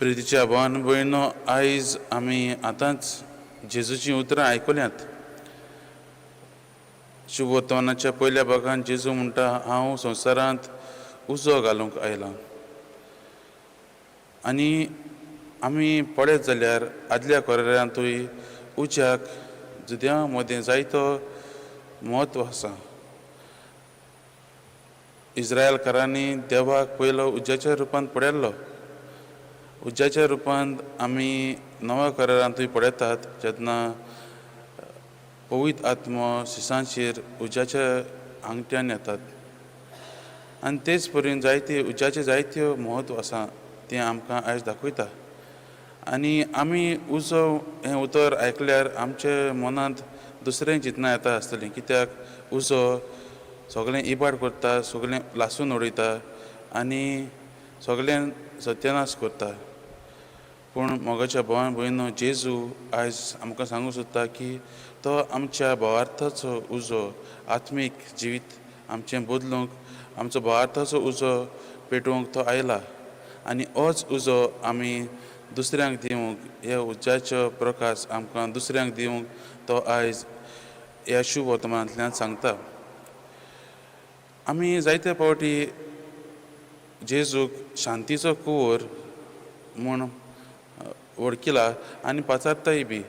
प्रितीच्या भावान भयणो, आयज आमी आतांच जेजूची उतरां आयकल्यांत. शुभ वर्तमानाच्या पयल्या भागांत जेजू म्हणटा, हांव संवसारांत उजो घालूंक आयलां. आनी आमी पळयत जाल्यार आदल्या कोरांतूय उज्याक जुद्यां मदें जायतो म्हत्व आसा. इस्रायलकारांनी देवाक पयलो उज्याच्या रुपांत पळयल्लो. उज्याच्या रुपांत आमी नव्या करारांतूय पळयतात, जेन्ना पवित्र आत्मो शिसांचेर उज्याच्या आंगठ्यान येतात. आनी तेच परीन जायते उज्याचे जायत्यो म्हत्व आसा तें आमकां आयज दाखयता. आनी आमी उजो हें उतर आयकल्यार आमच्या मनांत दुसरें चिंतना येता आसतलें, कित्याक उजो सगळें इबाड करता, सगळें लासून उडयता आनी सगळें सत्यानाश करता. पूण मोगाच्या भावान भयणो, जेजू आयज आमकां सांगूंक सोदता की तो आमच्या भावार्थाचो उजो, आत्मीक जिवीत आमचें बदलूंक, आमचो भावार्थाचो उजो पेटोवंक तो आयला. आनी होच उजो आमी दुसऱ्यांक दिवंक, हे उज्याचो प्रकाश आमकां दुसऱ्यांक दिवंक तो आयज ह्या शुभ वर्तमानांतल्यान सांगता. आमी जायते फावटी जेजूक शांतीचो कुंवर म्हूण वळखिला आनी पाचारताय बी.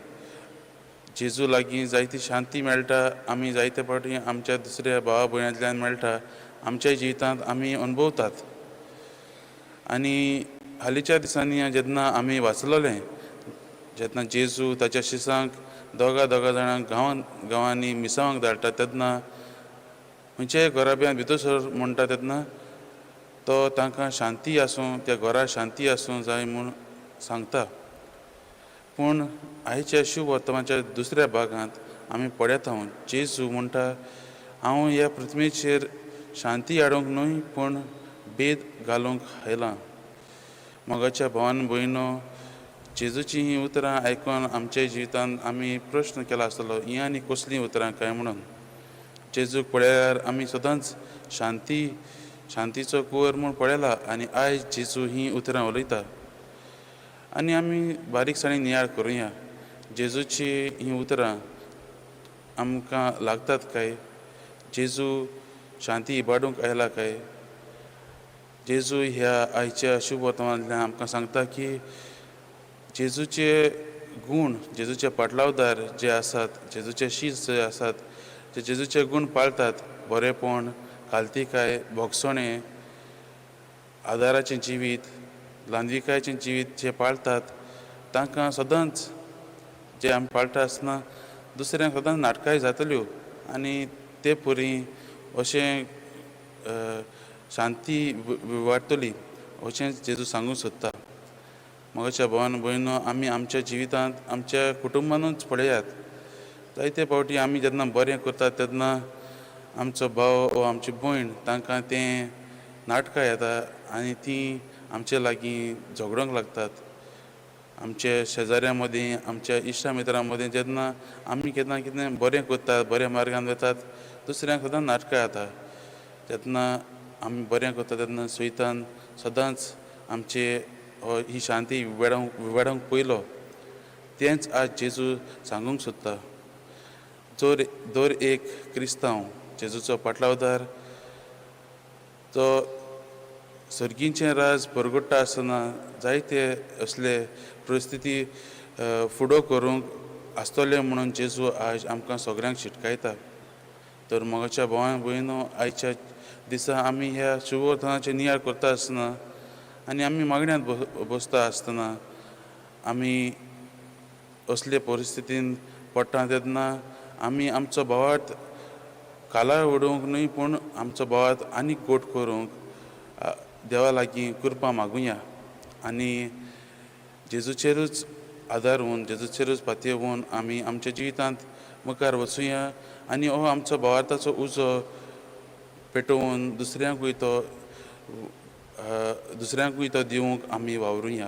जेजू लागीं जायती शांती मेळटा, आमी जायते फावटी आमच्या दुसऱ्या भावा भयणांतल्यान मेळटा, आमच्या जिवितांत आमी अणभवतात. आनी हालींच्या दिसांनी जेन्ना आमी वाचलोलें, जेन्ना जेजू ताच्या शिसांक दोगा जाणांक गांवांनी मिसांवांक धाडटा, तेन्ना खंयच्याय घराब्यांत भितर सर म्हणटा तेन्ना तो तांकां शांती आसूं, त्या घरा शांती आसूं जाय म्हूण सांगता. पूण आयच्या शुभ वर्तमानाच्या दुसऱ्या भागांत आमी पळयता जेजू म्हणटा, हांव ह्या पृथ्वीचेर शांती हाडूंक न्हय, पूण भेद घालूंक आयलां. मोगाच्या भावान भयणो, जेजूची हीं उतरां आयकून आमच्या जिवितांत आमी प्रश्न केला आसतलो, हीं आनी कसलीं उतरां काय म्हणून. जेजूक पळयल्यार आमी सदांच शांतीचो कुंवर म्हूण पळयला, आनी आयज जेजू हीं उतरां उलयता. आनी आमी बारीकसाणेन नियाळ करुया, जेजूची हीं उतरां आमकां लागतात काय? जेजू शांती इबाडूंक आयला काय? जेजू ह्या आयच्या शुभ वर्तमानांतल्यान आमकां सांगता की जेजूचे गूण, जेजूचे पाटलावदार जे आसात, जेजूचे शीश जे आसात, जे जेजूचे गूण पाळटात, बरेपण, खालतीकाय, भोगसणें, आदाराचें जिवीत, ल्हानविकायेचें जिवीत जे पाळटात, तांकां सदांच जे आमी पाळटा आसतना दुसऱ्यांक सदांच नाटकाय जातल्यो आनी ते परी अशें शांती वाडटली, अशें जेजू सांगूंक सोदता. मोगाच्या भावान भयणो, आमी आमच्या जिवितांत आमच्या कुटुंबानूच पळयात, जायते फावटी आमी जेन्ना बरें करतात तेन्ना आमचो भाव वा आमची भयण तांकां तें नाटकां येता आनी तीं आमचे लागीं झगडोंक लागतात. आमच्या शेजाऱ्यां मदीं, आमच्या इश्टा मित्रां मदीं जेन्ना आमी केन्ना कितें बरें करतात, बऱ्या मार्गान वतात, दुसऱ्यांक सदांच नाटकां येता. जेन्ना आमी बरें करता तेन्ना सैतान सदांच आमचे ही शांती विबाडूंक पयलो. तेंच आज जेजू सांगूंक सोदता. दर एक क्रिस्तांव जेजूचो पाटलावदार तो सर्गीचें राज परगट्टा आसतना जायते असले परिस्थिती फुडो करूंक आसतले म्हणून जेजू आयज आमकां सगळ्यांक शिटकायता. तर मोगाच्या भावान भयणो, आयच्या दिसा आमी ह्या शुभ वर्तमानाचें नियाळ करता आसतना आनी आमी मागण्यांत बसता आसतना आमी असले परिस्थितीन पडटा तेन्ना आमी आमचो भावार्थ कालार उडोवंक न्हय, पूण आमचो भावार्थ आनीक गोड करूंक देवा लागीं कृपा मागुया आनी जेजूचेरूच आदारून, जेजूचेरूच पातयेवून आमी आमच्या जिवितांत मुखार वचुया आनी हो आमचो भावार्थाचो उजो पेटोवन दुसऱ्यांकूय तो दिवंक आमी वावरुया.